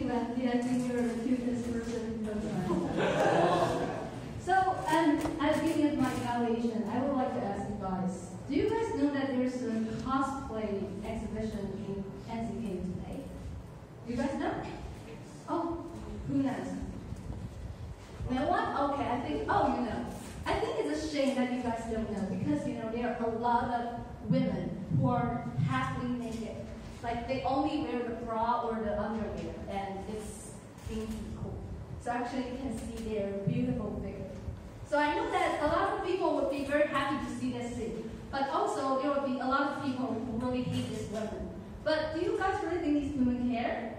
Mandy. I think you're the cutest person in the So, as being at my evaluation, I would like to ask you guys, do you guys know that there's a cosplay exhibition in NCK today? You guys know? Oh, who knows? No one? Okay, I think, oh, you know. I think it's a shame that you guys don't know because, you know, there are a lot of women who are halfly naked. Like, they only wear the bra or the underwear, and it's really cool. So actually, you can see their beautiful figure. So I know that a lot of people would be very happy to see this scene, but also there would be a lot of people who really hate these women. But do you guys really think these women care?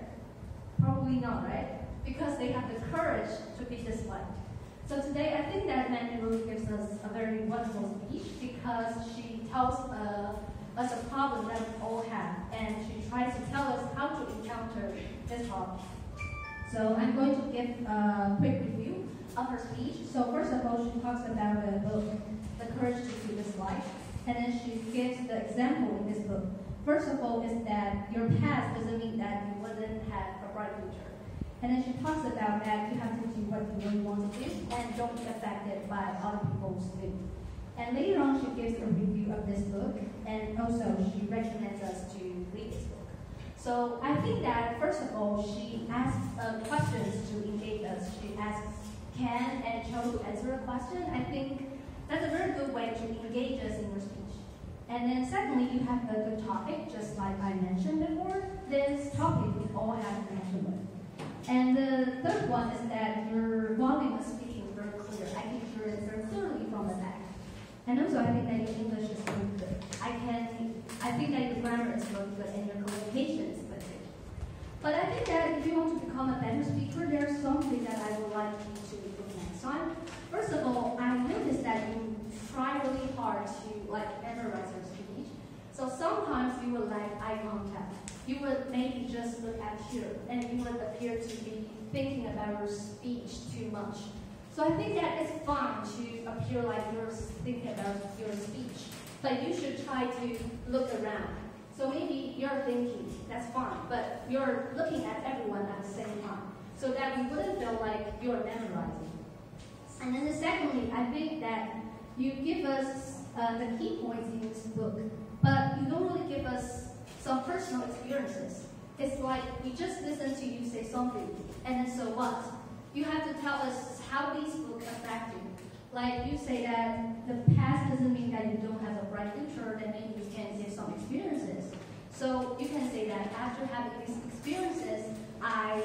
Probably not, right? Because they have the courage to be disliked. So today, I think that Mandy really gives us a very wonderful speech because she tells us a problem that we all have, and she tries to tell us how to encounter this problem. So I'm going to give a quick review of her speech. So first of all, she talks about the book, The Courage to See This Life, and then she gives the example in this book. First of all is that your past doesn't mean that you wouldn't have a bright future. And then she talks about that you have to do what you really want to do and don't be affected by other people's mood. And later on, she gives a review of this book, and also she recommends us to read this book. So I think that, first of all, she asks questions to engage us. She asks Ken and Cho to answer a question. I think that's a very good way to engage us in your speech. And then secondly, you have a good topic, just like I mentioned before. This topic we all have an connection with. And the third one is that your volume of speaking is very clear. I can hear it very clearly from the back. And also, I think that your English is really good. I think that your grammar is really good and your communication is good too. But I think that if you want to become a better speaker, there's something that I would like you to improve next time. First of all, I noticed that you try really hard to memorize your speech. So sometimes you would lack eye contact. You would maybe just look at here, and you would appear to be thinking about your speech too much. So I think that it's fine to appear like you're thinking about your speech, but you should try to look around. So maybe you're thinking, that's fine, but you're looking at everyone at the same time, so that you wouldn't feel like you're memorizing. And then secondly, I think that you give us the key points in this book, but you don't really give us some personal experiences. It's like we just listen to you say something, and then so what? You have to tell us how these books affect you. Like you say that the past doesn't mean that you don't have a bright future, then maybe you can give some experiences. So you can say that after having these experiences, how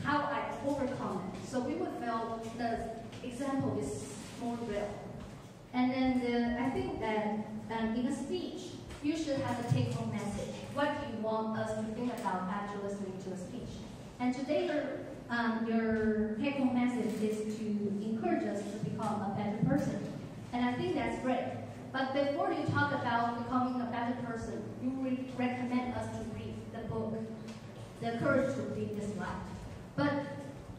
I overcome it. So we would feel the example is more real. And then I think that in a speech, you should have a take-home message. What do you want us to think about after listening to a speech? And today, your take-home message is to encourage us to become a better person. And I think that's great. But before you talk about becoming a better person, you would recommend us to read the book, The Courage to Read This Life. But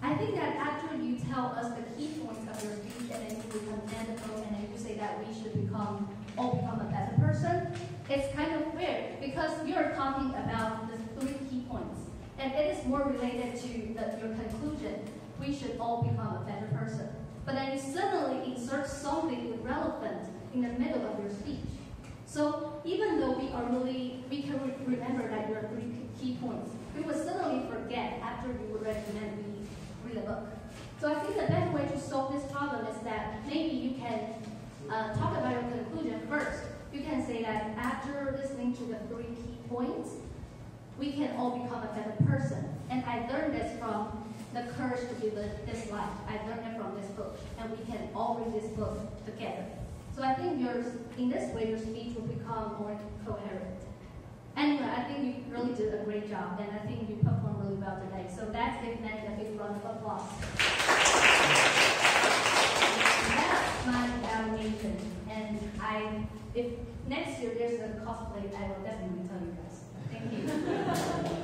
I think that after you tell us the key points of your speech, and then you recommend the book, and then you say that we should all become a better person, it's kind of weird because you're talking about the 3 key points. And it is more related to your conclusion. We should all become a better person. But then you suddenly insert something irrelevant in the middle of your speech. So even though we can remember that your 3 key points, we will suddenly forget after you would recommend we read a book. So I think the best way to solve this problem is that maybe you can talk about your conclusion first. You can say that after listening to the 3 key points, we can all become a better person. And I learned this from The Courage to Live This Life. I learned it from this book. And we can all read this book together. So I think in this way, your speech will become more coherent. Anyway, I think you really did a great job. And I think you performed really well today. So let's give Mandy a big round of applause. That's my evaluation. And if next year there's a cosplay, I will definitely tell you guys. Thank you.